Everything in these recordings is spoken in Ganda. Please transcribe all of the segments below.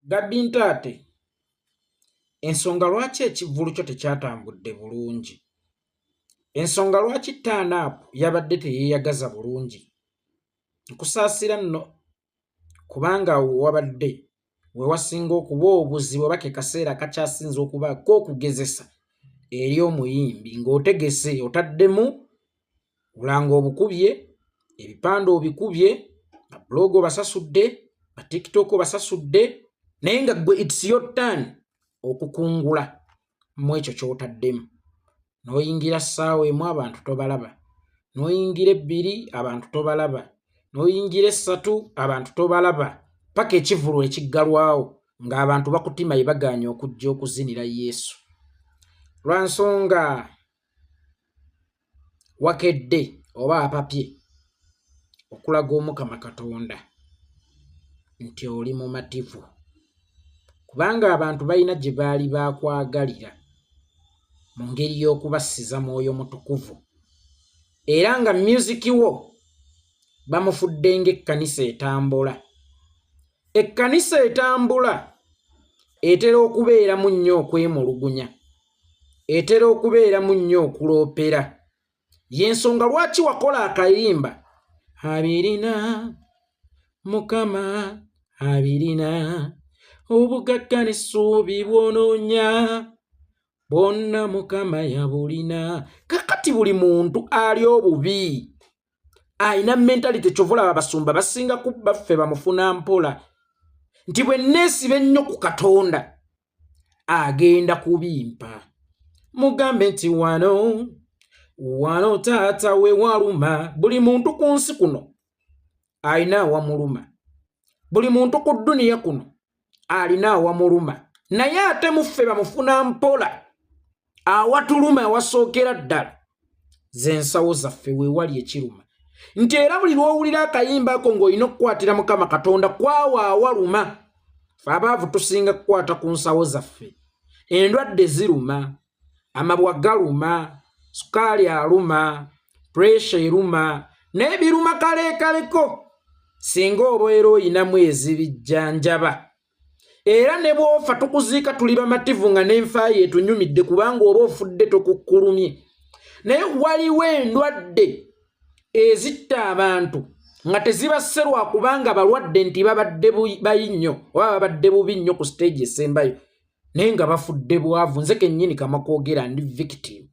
Gabbi ntaate, ensonga lwaki ekivvulu kyo tekyatambudde bulungi? Ensonga lwaki turn-up yabadde teyeeyagaza bulungi? Nkusaasira nno kubanga awo wabadde we wasinga okuba obuzibu oba ke kaseera kakyasinza okubaako okugezesa eri omuyimbi ng'otegese otaddemu bulanga obukubye, ebipande obikubye, ba blog obasasudde, ba TikTok obasasudde, naye nga gwe it's your turn okukungula mu ekyo ky'otaddemu. N'oyingira ssaawa emu abantu tobalaba, n'oyingira ebbiri abantu tobalaba, n'oyingira essatu abantu tobalaba, paka ekivulu ekiggalwawo ng'abantu bakutima baganye okujja okuzinira Yesu. Lwa nsonga wakedde oba apapye okulaga Omukama Katonda nti oli mumativu, kubanga abantu balina gye baali bakwagalira mu ngeri y'okubassiza Mwoyo Mutukuvu, era nga musiki wo bamufudde ng'ekkanisa etambula. Ekkanisa etambula etera okubeeramu nnyo okwemulugunya, etera okubeeramu nnyo okuloopera. Y'ensonga lwaki wakola akayimba abirina Mukama abirina obugagga n'essuubi bw'onoonya bwonna Mukama yabulina. Kakati buli muntu ali obubi ayina mentality kyovulaba abasumba basinga ku baffe bamufuna mpola nti bwe neesiba ennyo ku Katonda agenda kubimpa. Mugambe nti wano taata we waluma. Buli muntu ku nsi kuno alina awamuluma, buli muntu ku dduniya kuno alina awamuluma, naye ate muffe bamufuna mpola. Awatuluma awasookera ddala ze nsawo zaffe weewali ekiruma, nti era buli lw'owulira akayimba ako ng'olina okukwatira Mukama Katonda kwawo awaluma. Ffe abaavu tusinga kukwata ku nsawo zaffe. Endwadde ziruma, amabwa galuma, sukaali aluma, puresha eruma, n'ebiruma kaleekaleko singa obeera oyinamu ezibijjanjaba. Era ne bw'ofa tukuziika tuli bamativu nga n'enfa yeetunyumidde kubanga oba ofudde tukukkulumye. Naye waliwo endwadde ezitta abantu nga tezibasse lwa kubanga balwadde nti babadde bayinnyo oba babadde bubi nnyo ku stage esembayo, naye nga bafudde bwavu. Nze kennyini kamwa kwogera ndi victim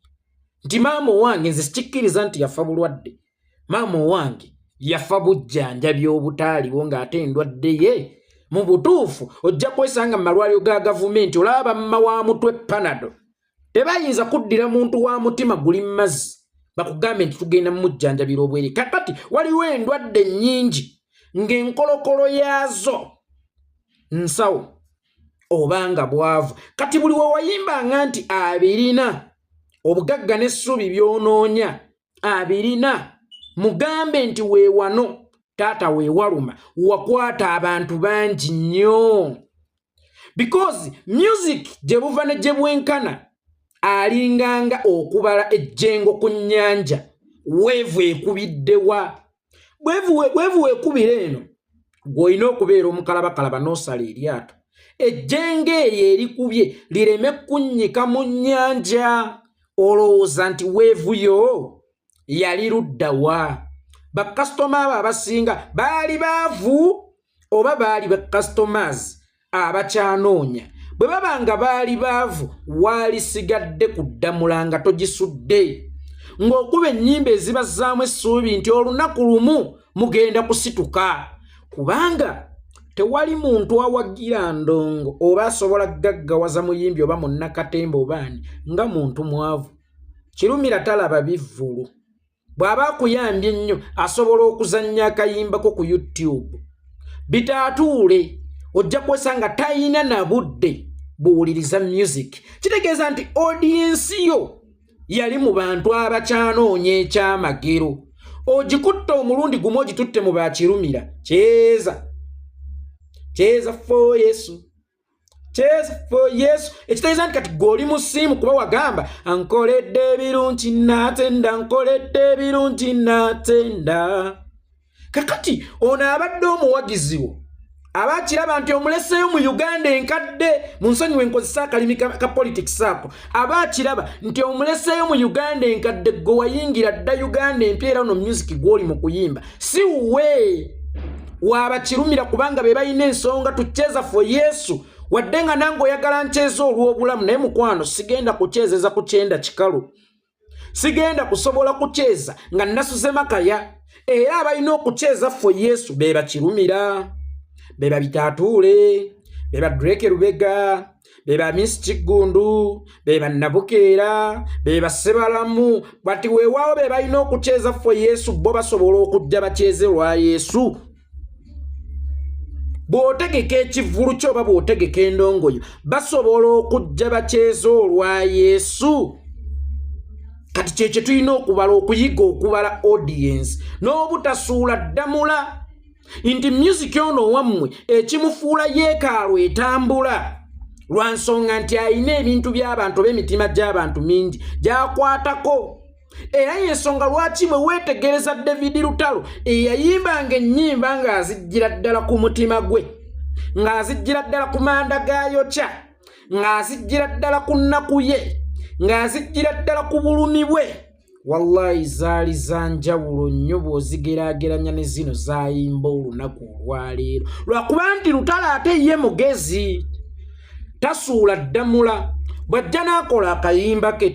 nti maama owange nze sikikkiriza nti yafa bulwadde. Maama owange yafa bujjanjabi obutaaliwo ng'ate endwadde ye mu butuufu ojja kwesanga mu malwaliro ga gavumenti olaba bamma wa mutwe Panado tebayinza kuddira muntu wa mutima guli mu mazzi bakugambe nti tugenda mu mujjanjabira obwere. Kakati waliwo endwadde nnyingi ng'enkolokolo yaazo nsawo obanga bwavu. Kati buli we wayimbanga nti abirina obugagga n'essuubi by'onoonya abirina, mugambe nti weewano taata weewaluma wakwata abantu bangi nnyo, because music gye buva ne gye bwenkana alinganga okubala ejjengo ku nnyanja weevu ekubiddewa. Bwevu weekubira eno gw'olina okubeera omukalabakalaba n'osala eryato ejjengo eryo erikubye lireme kunnyika mu nnyanja. Olowooza nti weevu yo yali luddawa? Bakasitoma abo abasinga baali baavu oba baali bakasitomers abakyanoonya? Bwe baba nga baali baavu waalisigadde kuddamula nga togisudde ng'okuba ennyimba ezibazzaamu essuubi nti olunaku lumu mugenda kusituka, kubanga tewali muntu awagira ndongo oba asobola gaggawaza muyimbi oba munnakatemba obaani nga muntu mwavu. Kirumira talaba bivvulu. Bw'aba akuyambye ennyo asobola okuzannya akayimbako ku YouTube bitaatuule, ojja kwesanga tayina na budde buwuliriza music. Kitegeeza nti audience yo yali mu bantu abakyanoonya ekyamagero. Ogikutte omulundi gumu ogitutte mu bakirumira. Kyeza for Yesu, kyeza for Yesu. Ekitegeeza nti kati gw'oli mu ssiimu kuba wagamba ankoledde ebirungi natenda, ankoledde ebirungi natenda. Kakati ono abadde omuwagizi wo abakiraba nti omuleseyo mu Uganda enkadde mu nsonyi wenkozesa akalimi ka politics ako abakiraba nti omuleseyo mu Uganda enkadde gwe wayingira dda Uganda empya era no music gw'oli mu kuyimba si we wabakirumira kubanga be balina ensonga tucheza for Yesu wadde nga nange oyagala nkyeza olw'obulamu naye mukwano sigenda kukyezeza ku kyenda kikalu sigenda kusobola kukyeza nga nasuze makaya era abalina okukyeza for Yesu be bakirumira beba Bitatuule beba Drake Rubega beba Miss Kigundu beba Nabukeera beba Sebalamu bati weewaawo be balina okukyeza for Yesu bo basobola okujja bakyeze lwa Yesu bw'otegeka ekivulu kyo oba bw'otegeka endongoyo basobola okujja bakyeze olwa Yesu kati kyekyo tulina okubala okuyiga okubala audience n'obutasuula ddamula inti music ono wammwe ekimufuula yeekaalu etambula lwa nsonga nti alina ebintu by'abantu b'emitima gy'abantu mingi gyakwatako era y'ensonga lwaki bwe weetegereza David Lutalo eyayimbanga ennyimba ng'azijjira ddala ku mutima gwe ng'azijjira ddala ku manda gayokya ng'azijjira ddala ku nnaku ye ng'azijjira ddala ku bulumi bwe wallahi zaali za njawulo nnyo bw'ozigeraageranya ne zino zayimba olunaku olwaleero lwakuba nti Lutalo ate ye mugezi tasuula ddamula bw'ajja n'akola akayimba ke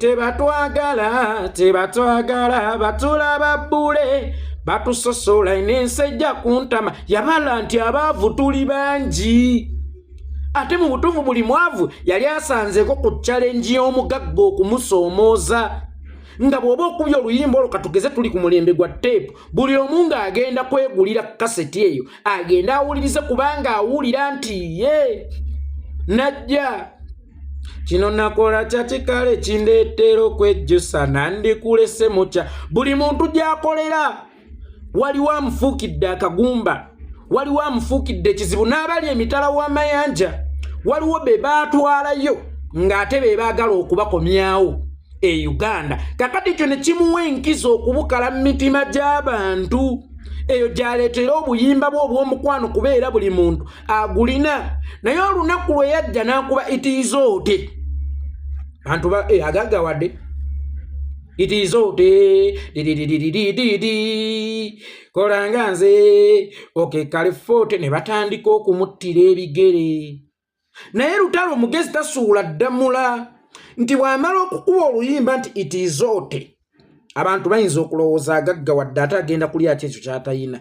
tebatwagala batulaba bbule batusosola enensi ejja kuntama yabala nti abaavu tuli bangi ate mu butuufu buli mwavu yali asanzeko ku challenge y'omugagga okumusoomooza nga bw'oba okubya oluyimba olwo katugeze tuli ku mulembe gwa tape buli omu ng'agenda kwegulira kaseti eyo agenda awulirize kubanga awulira nti ye najja kino nakola kyakikale kindeetera okwejjusa nandikulese mukya buli muntu gy'akolera waliwo amufuukidde akagumba waliwo amufuukidde ekizibu n'abali emitala w'amayanja waliwo be baatwalayo ng'ate be baagala okubakomyawo e Uganda kakati kyo ne kimuwa enkizo okubukala mu mitima gy'abantu eyo gyaleetera obuyimba bwe obw'omukwano kubeera buli muntu agulina naye olunaku lwe yajja n'akuba itiizoote bantu agaggawadde itiizoote kolanga nze kalifote ne batandika okumuttira ebigere naye Lutalo omugezi tasuula ddamula nti bw'amala okukuba oluyimba nti itiizoote abantu bayinza okulowooza agaggawadde ate agenda kulya kyekyo ky'atayina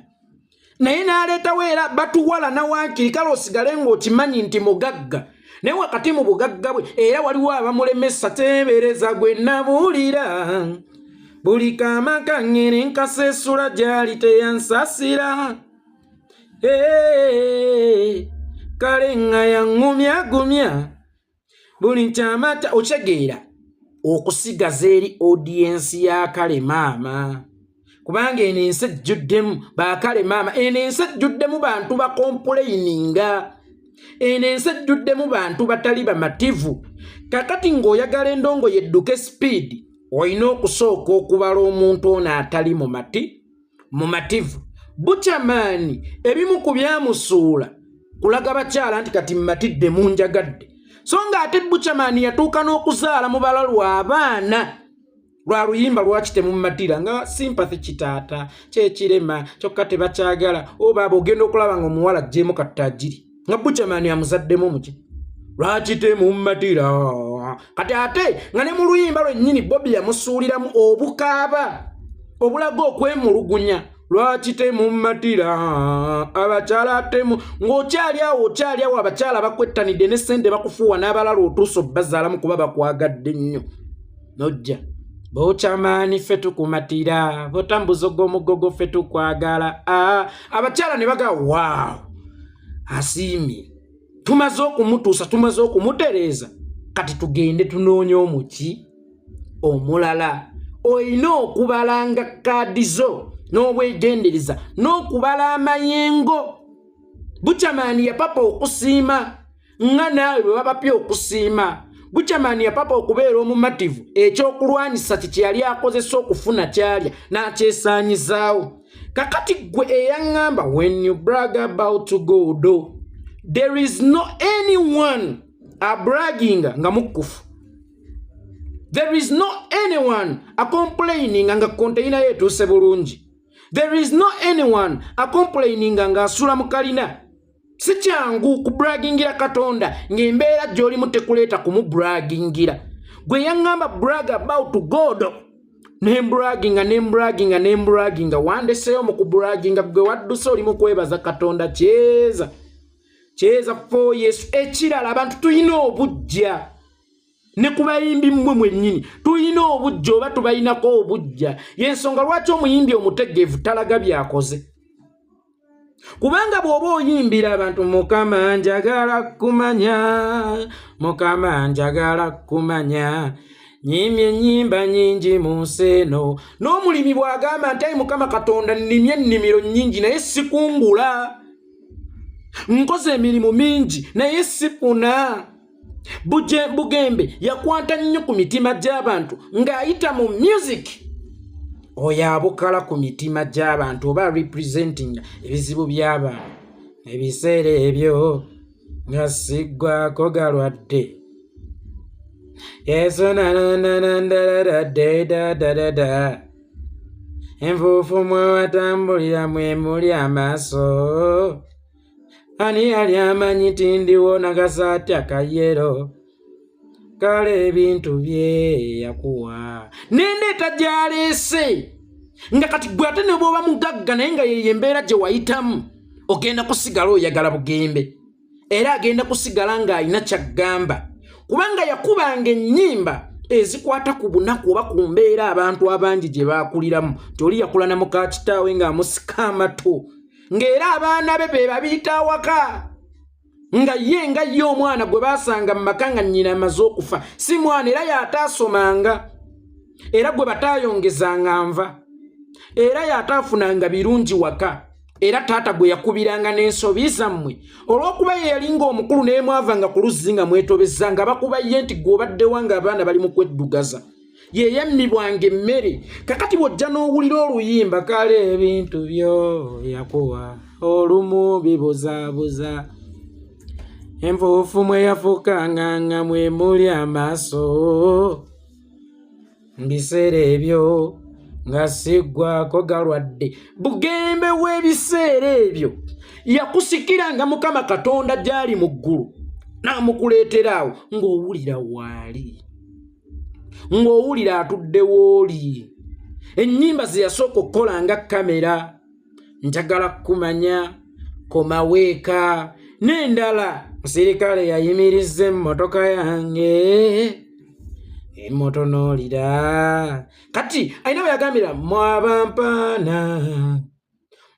naye n'aleetawo era batuwala nawankiri kale osigale ng'okimanyi nti mugagga naye wakati mu bugagga bwe era waliwo abamulemesa teebereza gwe nabuulira buli kaama kangere nkaseesula gyali teyansasira kale nga yaŋŋumyagumya buli nkyamata okitegeera okusigaza eri audience ya kale maama kubanga eno ensi ejjuddemu bakale maama eno ensi ejjuddemu bantu bakompuleininga eno ensi ejjuddemu bantu batali bamativu kakati ng'oyagala endongo yedduke speed olina okusooka okubala omuntu ono atali mumativu bukyamaani ebimu ku byamusuula kulaga bakyala nti kati mmatidde munjagadde so nga ate bukyamaani yatuuka n'okuzaala mubala lw'abaana lwa luyimba lwaki temummatira nga sympathy kitaata kyekirema kyokka tebakyagala oba abo ogenda okulaba nga omuwala ajjeemu kattajiri nga bukyamaani amuzaddemu muki lwaki temummatira kati ate nga ne mu luyimba lwennyini Bobi yamusuuliramu obukaaba obulaga okwemulugunya lwaki temummatira abakyala temu ng'okyali awo abakyala bakwettanidde ne ssente bakufuuwa n'abalala otuusa obbazaalamu kuba bakwagadde nnyo nojja bokyamaani ffe tukumatira botambuzo g'omugogo ffe tukwagala abakyala ne baga waawo asiimye tumaze okumutuusa tumaze okumutereeza kati tugende tunoonye omuki omulala olina okubalanga kaadi zo n'obwegendereza n'okubala amayengo bukyamaani yapapa okusiima nga naawe bwe babapya okusiima bukyamaani yapapa okubeera omumativu ekyokulwanyisa kiki yali akozesa okufuna kyalya n'akyesaanyizaawo kakati gwe eyaŋŋamba when you brag about God there is no anyone bragging nga mukufu. There is no anyone complaining nga container yetuuse bulungi. There is no anyone complaining nga asula mu kalina. Si kyangu kubragingira Katonda ng'embeera gy'oli mutekuleeta kumubragingira. Gwe yaŋŋamba brag about God. Nembraginga wandeseyo mu kubraginga gwe wadduse oli mu kwebaza Katonda kyeza for Yesu. Ekirala abantu tulina obujja ne kubayimbi mmwe mwennyini tulina obujja oba tubayinako obujja. Yensonga lwaki omuyimbi omutegeevu talaga byakoze. Kubanga bw'oba oyimbira abantu Mukama njagala kumanya nyimye ennyimba nyingi mu nsi eno. N'omulimi bw'agamba nti Mukama Katonda nnimye ennimiro nnyingi naye sikungula, nkoze emirimu mingi naye sifuna. Bugembe yakwata nnyo ku mitima gy'abantu ng'ayita mu music. Oyo abukala ku mitima gy'abantu oba representing ebizibu by'abantu. Ebiseera ebyo nga siggwako galwadde. Yesu da enfuufu mwe watambulira mwe muli amaaso. Ani yali amanyi nti ndiwo n'akasaati akayero. Kale ebintu bye yakuwa nendeeta gy'aleese nga kati gwe ate ne bw'oba mugagga naye nga yeyo embeera gye wayitamu ogenda kusigala oyagala Bugembe era agenda kusigala ng'alina ky'aggamba kubanga yakubanga ennyimba ezikwata ku bunaku oba ku mbeera abantu abangi gye baakuliramu. Toli yakula na muka kitaawe ng'amusika amatu ng'era abaana be babiyita awaka nga ye omwana gwe baasanga mu maka nga nnyina amaze okufa. Si mwana era yataasomanga era gwe bataayongezanga nva era yataafunanga birungi waka era taata gwe yakubiranga n'ensobi zammwe olw'okuba ye yalinga omukulu naye mwavanga ku luzzi nga mwetobezanga bakuba ye nti gw'obaddewa ng'abaana bali mu kweddugaza ye yammibwanga emmere. Kakati bw'ojja n'owulira oluyimba kale ebintu byo yakuwa olumu bibuzaabuza. Enfuufu mwe yafukanga mwe muli amaaso. Mbiseera ebyo nga siggwako galwadde. Bugembe w'ebiseera ebyo yakusikiranga Mukama Katonda gy'ali mu ggulu n'amukuleeteraawo ng'owulira waali, ng'owulira atudde w'oli. Ennyimba ze yasooka okukola nga kamera, njagala kumanya, komaweeka n'endala. Musirikale yayimiriza emmotoka yange emotonoolira. Kati ayina bwe yagambira mwabampaana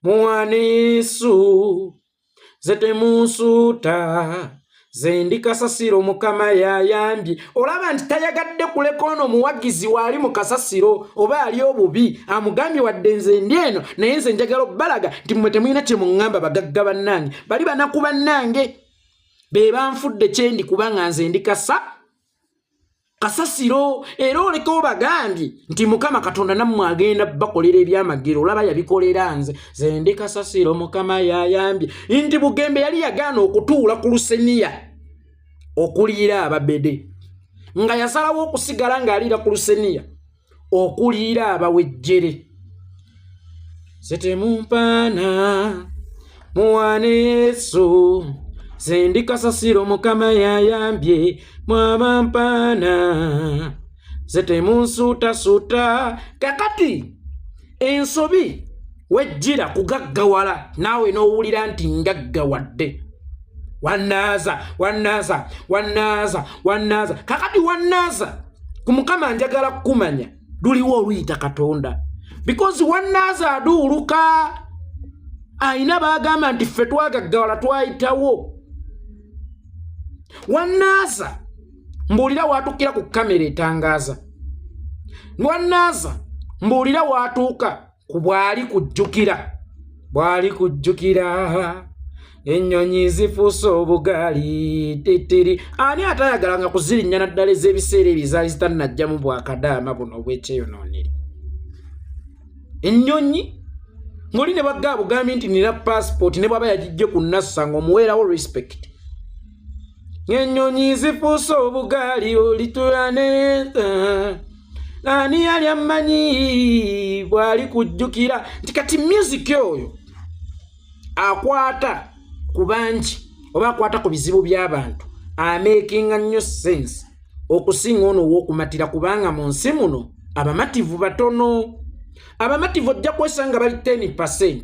muwane Yesu ze temunsuuta ze ndi kasasiro Mukama yayambye. Olaba nti tayagadde kuleka ono omuwagizi waali mu kasasiro oba ali obubi amugambye wadde nze ndi eno naye nze njagala obbalaga nti mmwe temulina kye muŋŋamba bagagga bannange bali banaku bannange be banfudde kyendi kubanga nze ndi kasasiro. Era oleko bagambye nti Mukama Katonda nammwe agenda bakolera ebyamagero. Olaba yabikolera nze ndi kasasiro Mukama yayambye. Nti Bugembe yali yagaana okutuula ku luseniya okuliira ababede nga yasalawo okusigala ng'aliira ku luseniya okuliira abawejjere. Ze temumpaana muwane Yesu ze ndi kasasiro Mukama yayambye mwabampaana ze temunsuutasuuta. Kakati ensobi wejjira kugaggawala naawe n'owulira nti ngaggawadde. Wannaaza. Kakati wannaaza ku Mukama njagala kumanya luliwo oluyita Katonda because wannaaza aduuluka. Ayina baagamba nti ffe twagaggawala twayitawo. Wannaaza mbuulira waatuukira ku kamera etangaaza. Wannaaza mbuulira waatuuka ku bwali kujjukira ennyonyi zifuuse obugaali titiri. Ani atayagalanga kuzirinnya naddala ez'ebiseera ebizaali zitannajjamu bwakadaama buno obw'ekyeyonoonere. Ennyonyi ngoli ne bagabo gambi nti nina passport ne baba yajije ku nassa ngomuwerawo respect ngenyonyi zifuso obugali olitulane nani yali amanyi bwali kujjukira nti kati music oyo akwata ku bangi oba akwata ku bizibu by'abantu amakinga nnyo sense okusinga ono w'okumatira kubanga mu nsi muno abamativu batono abamativu ojja kwesanga bali 10%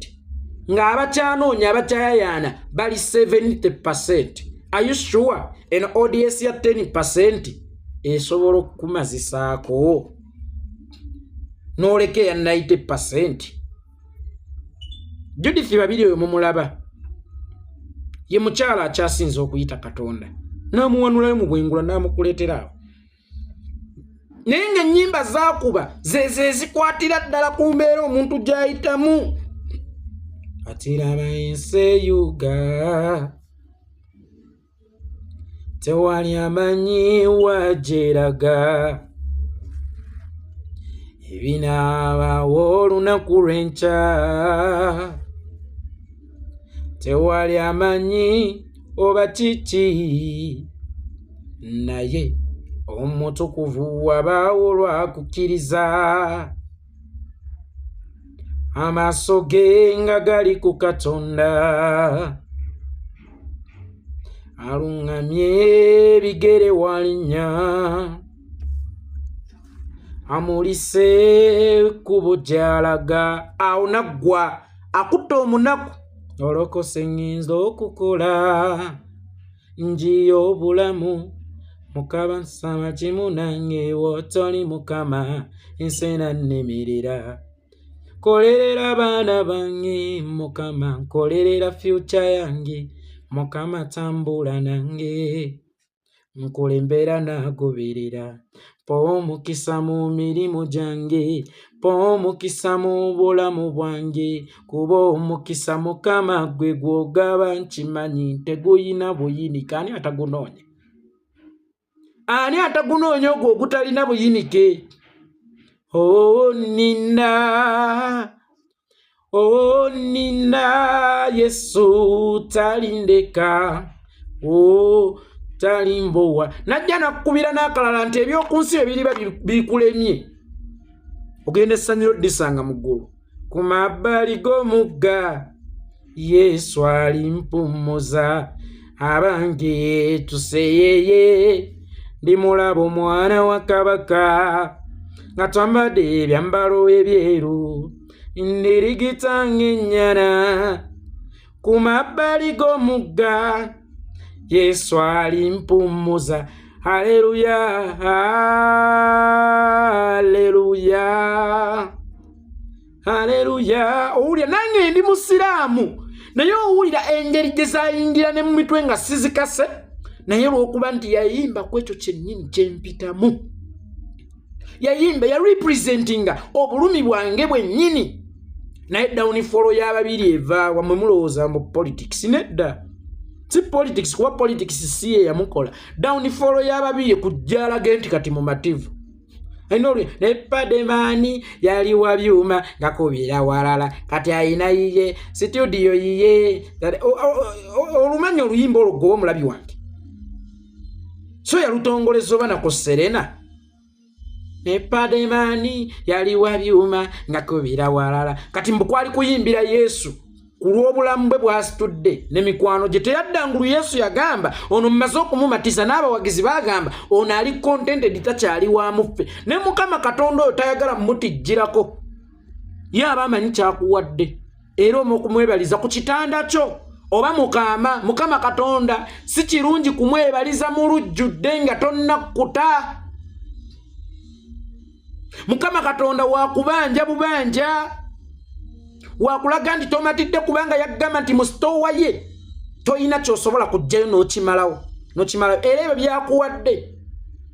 nga abakyanoonya abakyayayaana bali 70%. Are you sure an audience ya 10% esobola okumazisaako n'oleke ya 90%? Judith babiri oyo mumulaba ye mukyala akyasinza okuyita Katonda n'amuwanulayo mu bwengula n'amukuleetera awo naye ng'ennyimba zaakuba ze zikwatira ddala ku mbeera omuntu gy'ayitamu atiraba ensi eyuga tewali amanyi wagyeraga ebinaabaawo olunaku lw'enkya tewali amanyi oba kiki naye omutukuvu wabaawo lwakukkiriza amaaso ge nga gali ku Katonda aluŋŋamye ebigere walinnya amulise ekkubo gy'alaga awo naggwa akutta omunaku olokose nnyinza okukola njiya obulamu mukaba nsama kimu nange wotoli mukama ensena nnemerera kolerera abaana bange mukama nkolerera future yange mukama tambula nange nkulembera nagoberera po omukisa mu mirimu gyange po omukisa mu bulamu bwange kuba omukisa mukama gwe gwogaba nkimanyi teguyina buyinike. Ani atagunoonya? Ani atagunoonya ogwo ogutalina buyinike? Nina Yesu talindeka talimbowa najja nakubira n'akalala nti ebyokunsi ebiriba bikulemye ogenda essanyiro disanga mu ggulu ku mabbali g'omugga Yesu alimpumuza abange tuseyeye ndi mulaba omwana wa kabaka nga twambadde ebyambalo ebyeru ndirigita ng'ennyana ku mabbali g'omugga Yesu alimpumuza. Haleluya, haleluya, haleluya. Owulira nange ndi musiraamu naye owulira engeri gye zayingira ne mu mitwe nga sizikase naye olw'okuba nti yayimba ku ekyo kyennyini kyempitamu yayimba ya representinga obulumi bwange bwennyini naye downfall y'ababiri eva wamwe mulowooza mu politics nedda si politics kuba politics si ye yamukola downfall y'ababiri kujjalaga nti kati mumativu ainoli nepademani yali wa byuma ngakubira walala kati ayina yiye studio yiye olumanya oluyimba oluggoba omulabi wange so yalutongoleza oba nako Serena nepademani yali wa byuma ngakubira walala kati mbukwali kuyimbira Yesu kulw'obulamu bwe bwasitudde n'emikwano gye teyaddangulu Yesu yagamba ono mmaze okumumatiza n'abawagizi bagamba ono ali contented takyali wa muffe ne Mukama Katonda oyo tayagala mmutijjirako ye aba amanyi kyakuwadde era omukumwebaliza ku kitanda kyo oba mukaama Mukama Katonda si kirungi kumwebaliza mu lujjudde nga tonnakkuta. Mukama Katonda wakubanja bubanja wakulaga nti tomatidde kubanga yagamba nti mu stowa ye toyina kyosobola kujjayo n'okimalawo era ebyo byakuwadde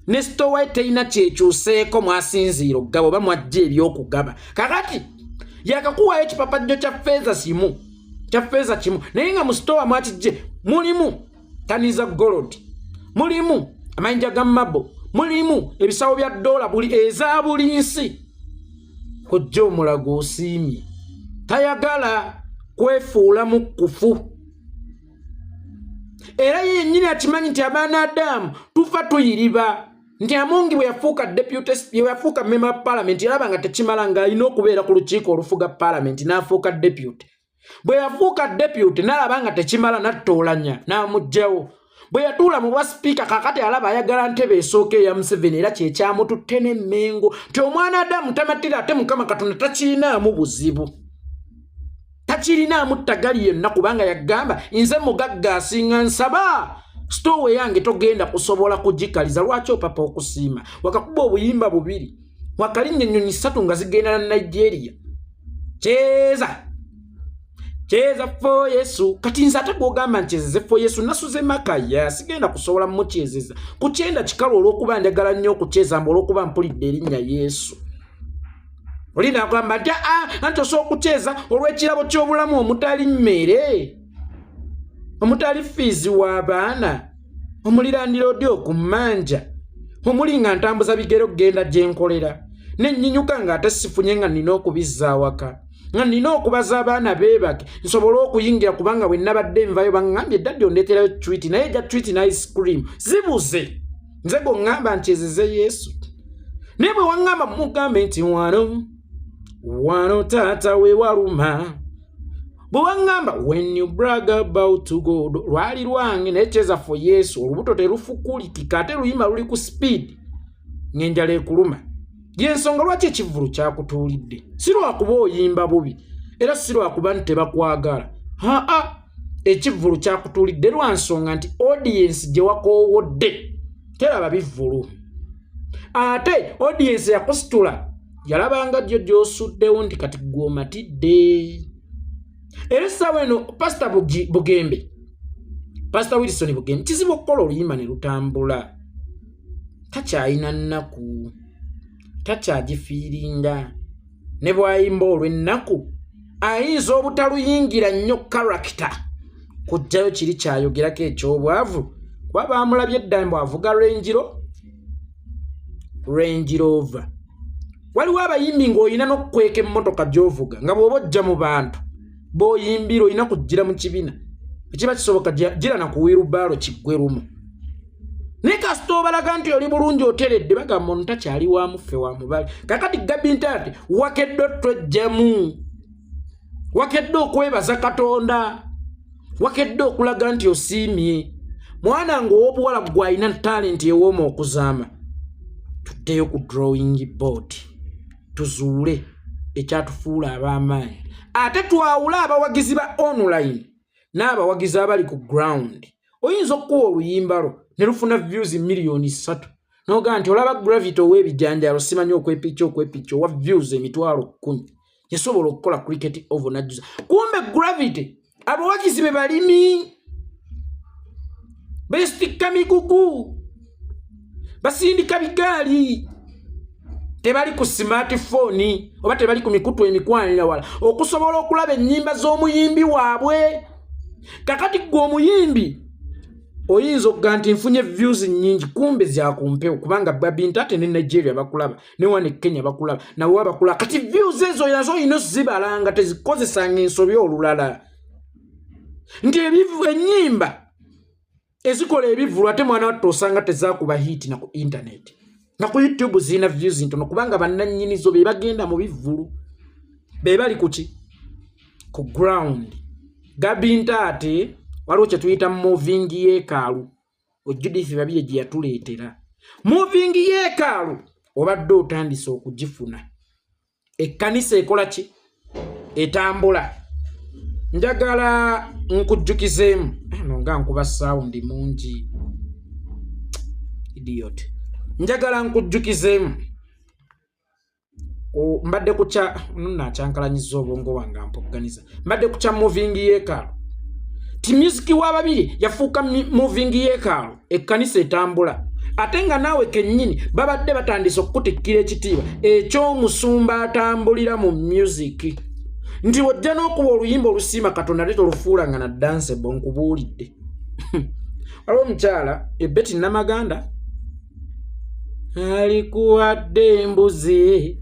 ne stowa ye teyina kyekyuseeko mwasinziira okugaba oba mwajja ebyokugaba kakati yakakuwayo ekipapajjo kya ffeeza kimu naye nga mu stowa mwakijje mulimu taniza gold mulimu amayinja ga mabo mulimu ebisawo bya $, buli eza buli nsi kujja omulago osiimye tayagala kwefuula mukufu. Era yennyini akimanyi nti abaana Adamu tufa tuyiriba. Nti Amongi bwe yafuuka deputy bwe yafuuka member parliament yalaba nga tekimala ng'alina okubeera ku lukiiko olufuga parliament n'afuuka deputy. Bwe yafuuka deputy n'alaba nga tekimala n'attoolanya n'amugjawo. Bwe yatuula mu bwa speaker kakati alaba ayagala ntebe esooka eya Museveni era kyekyamututte n'emmengo. Nti omwana Adamu tamatira ate Mukama Katonda takirinaamu buzibu. Takirinaamu ttagali yonna kubanga yagamba nze mugagga asinga nsaba. Stowe yange togenda kusobola kugikaliza lwaki opapa okusiima. Wakakuba obuyimba bubiri. Wakalinnya ennyonyi 3 nga zigenda na Nigeria. Cheza for Yesu. Kati nze ate gwogamba nchezeze for Yesu nasuze makaya sigenda kusobola mukyezeza. Kukyenda kikalu olw'okuba njagala nnyo okukyeza mbu olw'okuba mpulidde erinnya Yesu. Olina agamba nti anti osobola okukyeza olw'ekirabo ky'obulamu omutali mmere. Omutali fiizi w'abaana. Omuliranira odi okummanja. Omuli nga ntambuza bigero genda gye nkolera. N'ennyinyuka ng'ate sifunye nga nina okubizza awaka. Nga nina okubaza abaana beebake nsobole okuyingira kubanga bwe nabadde nvayo baŋŋambye dadde ondeeterayo tweet naye ejja tweet na ice cream zibuze. Nze gwoŋŋamba nkyezeze Yesu. Naye bwe waŋŋamba mugambe nti wano taata we waluma. Bwe waŋŋamba when you brag about to God lwali lwange naye kyeza for Yesu olubuto terufukulikika ate luyimba luli ku speed ng'enjala ekuluma. Yensonga lwaki ekivvulu kyakutuulidde. Si lwakuba oyimba bubi era si lwakuba nti tebakwagala. Ekivvulu kyakutuulidde lwa nsonga nti audience gye wakoowodde teraba bivvulu. Ate audience yakusitula yalabanga jjo gy'osuddewo nti kati gw'omatidde. Era essaawa eno Pastor Bugembe, Pastor Wilson Bugembe kizibu okukola oluyimba ne lutambula. Takyalina nnaku. Takyagifiiringa. Ne bw'ayimba olw'ennaku ayinza obutaluyingira nnyo character kujjayo kiri kyayogerako eky'obwavu kuba baamulabye edda bw'avuga Range Rover. Waliwo abayimbi ng'olina n'okukweka emmotoka gy'ovuga nga bw'oba ojja mu bantu b'oyimbira olina kujjira mu kibiina ekiba kisoboka gira na ku wheelbarrow kiggwe lumu. Naye kasita obalaga nti oli bulungi oteredde bagamba ono takyali wa muffe wa mubale. Kakati Gabi Ntaate wakedde twejjamu. Wakedde okwebaza Katonda. Wakedde okulaga nti osiimye. Mwana ng'ow'obuwala gw'alina talenti ewooma okuzaama. Tuddeyo ku drawing board. Tuzuule ekyatufuula ab'amaanyi. Ate twawula abawagizi ba online n'abawagizi abali ku ground. Oyinza okuwa oluyimba lwo ne lufuna views million 3. Noga nti olaba Gravity ow'ebijanjalo simanyi okwepicca owa views 10,000. Yasobola okukola cricket over najjuza. Kumbe Gravity abawagizi be balimi. Bestikka migugu. Basindika bigaali. Tebali ku smartphone oba tebali ku mikutu emikwanira wala okusobola okulaba ennyimba z'omuyimbi waabwe. Kakati gwe omuyimbi oyinza okuga nti nfunye views nnyingi kumbe zyakumpewo kubanga Gabi Ntaate ne Nigeria bakulaba ne wane Kenya bakulaba nawe bakulaba kati views ezo nazo ino zibalanga tezikozesanga ensobi olulala. Nti ennyimba ezikola ebivulu ate mwana wattu osanga tezaakuba hit na ku internet. Na ku YouTube zina views ntono kubanga bannannyinizo be bagenda mu bivulu. Be bali kuki? Ku ground. Gabi Ntaate waliwo kye tuyita moving yeekaalu. Judith Babirye gye yatuleetera. Moving yeekaalu obadde otandise okugifuna. Ekkanisa ekola ki? Etambula. Njagala nkujjukizeemu. Nga nkuba sound mungi. Idiot. Njagala nkujjukizeemu. Mbadde kucha nakyankalanyiza obwongo wange mpogganiza. Mbadde kucha moving yeekaalu. Ti music w'Ababirye yafuuka moving yeekaalu ekkanisa etambula. Ate nga naawe kennyini babadde batandise okukutikkira ekitiibwa eky'omusumba atambulira mu music. Nti wojja n'okuba oluyimba olusiima Katonda ate tolufuula nga na danceable nkubuulidde. Waliwo omukyala Betty Namaganda alikuwadde embuzi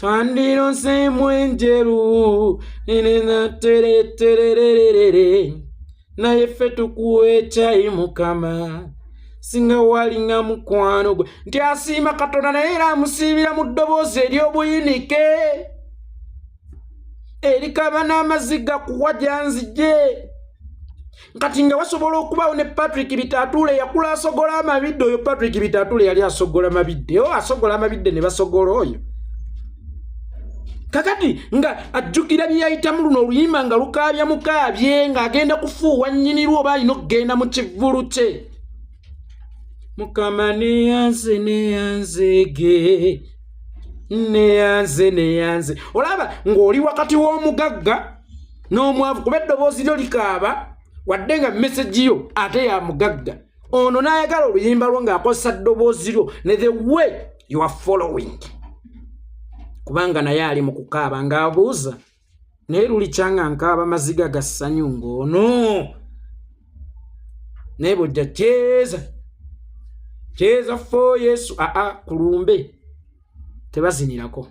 Tandiro mwenjeru nina tere na yefetu kuecha imukama singa walinga mukwano gwe nti asima Katonda naye era amusibira mu ddoboozi ery'obuyinike erikaba n'amaziga kuwa gyanzije kati nga wasobola okubawo ne Patrick Bitatule yakula asogola amabidde oyo Patrick Bitatule yali asogola amabidde asogola amabidde ne basogola oyo kakati nga ajjukira byayitamu luno oluyimba nga lukaabya mukaabye ng'agenda kufuuwa nnyinirwa oba alina okugenda mu kivvulu kye Mukama neyanzege neyanze olaba ng'oli wakati w'omugagga n'omwavu kuba eddoboozi lyo likaaba wadde nga message yo ate ya mugagga ono n'ayagala oluyimba lwo ng'akozesa ddoboozi lyo ne the way you are following kubanga naye ali mu kukaaba ng'abuuza naye luli kyanga nkaaba maziga ga ssanyu ng'ono naye bw'ojja kyeza for Yesu kulumbe tebazinirako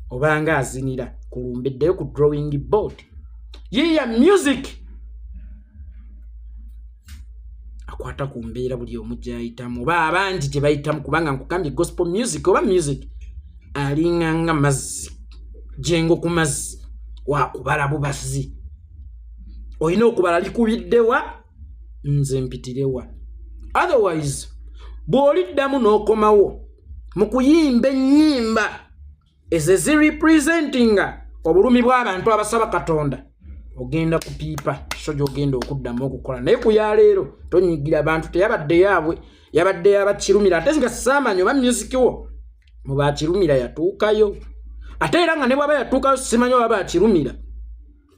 obanga azinira kulumbe ddeyo ku drawing board yiya music akwata ku mbeera buli omu gy'ayitamu oba abangi gye bayitamu kubanga nkugambye gospel music oba music alinganga mazzi jengo ku mazzi wakubala bubazi olina okubala likubiddewa nze mpitirewa otherwise bw'oliddamu n'okomawo mu kuyimba ennyimba ezo zirepresentinga obulumi bw'abantu abasaba Katonda ogenda kupiipa so gy'ogenda okuddamu okukola naye ku yaleero tonyigira abantu teyabadde yaabwe yabadde yabakirumira ate nga saamanyi oba music wo mu bakirumira yatuukayo ate era nga ne bw'aba yatuukayo simanyi oba bakirumira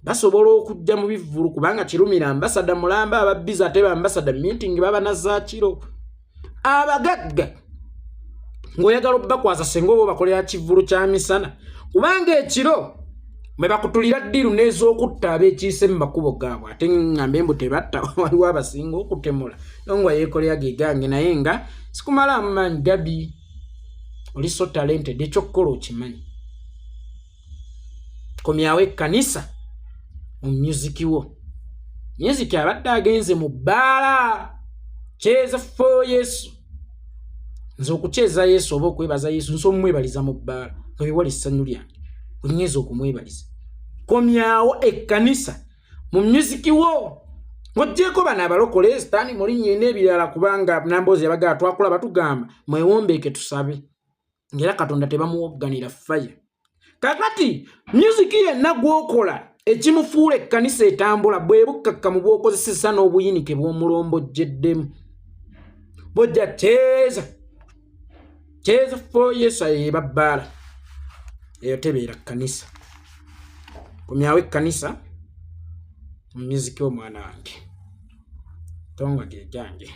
basobola okujja mu bivvulu kubanga kirumira ambasada mulamba ababbiza ate bambasada meeting baba nazaakiro abagagga ng'oyagala obbakwaza senga oba bakolera kivvulu kya misana kubanga ekiro mwe bakutulira ddiru n'ez'okutta abeekiise mu makubo gaabwe ate ngambe mbu tebatta waliwo abasinga okutemula nongwa yeekolera ge gange naye nga sikumala maanyi Gabi oli so talented ekyokukola okimanyi komyawo ekkanisa mu music wo music abadde agenze mu bbaala kyeza for Yesu nze okukyeza Yesu oba okwebaza Yesu nso omwebaliza mu bbaala nga wewala essanyu lyange onyeeza okumwebaliza komyawo ekkanisa mu music wo ng'oggyeko bano abalokole sitaani mulinnyo n'ebirala kubanga namboozi yabagala twakulaba tugamba mwewombeeke tusabe ng'era Katonda tebamuwogganira faya kakati music yenna gw'okola ekimufuula ekkanisa etambula bwe bukkakkamu bw'okozesesa n'obuyinike bw'omulombojjeddemu bw'ojja kyeza for Yesu eba bbaala eyo tebeera kkanisa komyawo ekkanisa mu music w'omwana wange tonga ge gyange